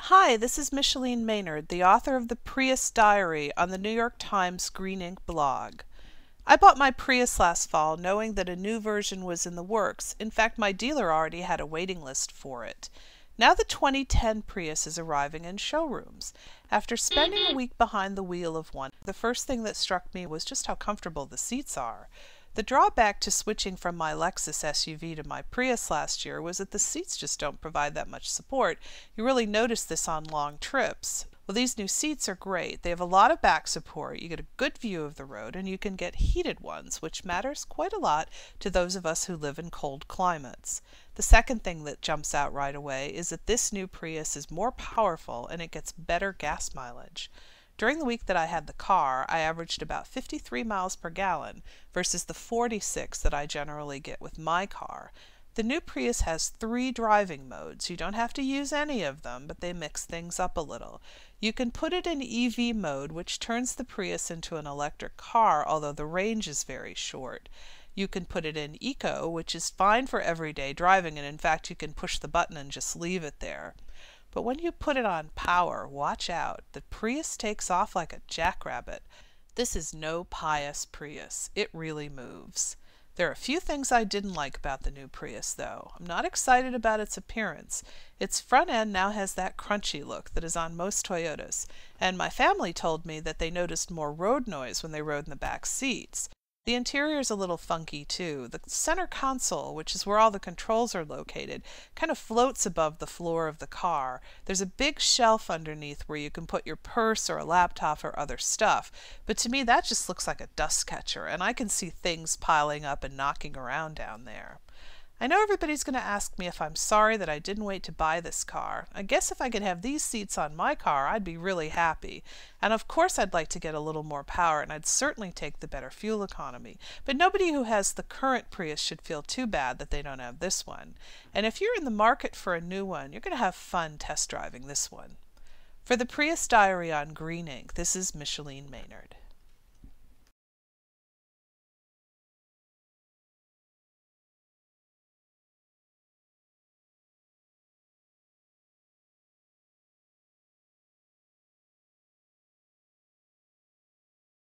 Hi, this is Micheline Maynard, the author of the Prius Diary on the New York Times Green Ink blog. I bought my Prius last fall knowing that a new version was in the works. In fact, my dealer already had a waiting list for it. Now the 2010 Prius is arriving in showrooms. After spending a week behind the wheel of one, the first thing that struck me was just how comfortable the seats are. The drawback to switching from my Lexus SUV to my Prius last year was that the seats just don't provide that much support. You really notice this on long trips. Well, these new seats are great. They have a lot of back support, you get a good view of the road, and you can get heated ones, which matters quite a lot to those of us who live in cold climates. The second thing that jumps out right away is that this new Prius is more powerful and it gets better gas mileage. During the week that I had the car, I averaged about 53 miles per gallon versus the 46 that I generally get with my car. The new Prius has 3 driving modes. You don't have to use any of them, but they mix things up a little. You can put it in EV mode, which turns the Prius into an electric car, although the range is very short. You can put it in Eco, which is fine for everyday driving, and in fact you can push the button and just leave it there. But when you put it on power, watch out. The Prius takes off like a jackrabbit. This is no pious Prius. It really moves. There are a few things I didn't like about the new Prius, though. I'm not excited about its appearance. Its front end now has that crunchy look that is on most Toyotas, and my family told me that they noticed more road noise when they rode in the back seats. The interior is a little funky too. The center console, which is where all the controls are located, kind of floats above the floor of the car. There's a big shelf underneath where you can put your purse or a laptop or other stuff, but to me that just looks like a dust catcher, and I can see things piling up and knocking around down there. I know everybody's going to ask me if I'm sorry that I didn't wait to buy this car. I guess if I could have these seats on my car, I'd be really happy. And of course I'd like to get a little more power, and I'd certainly take the better fuel economy. But nobody who has the current Prius should feel too bad that they don't have this one. And if you're in the market for a new one, you're going to have fun test driving this one. For the Prius Diary on Green Ink, this is Micheline Maynard.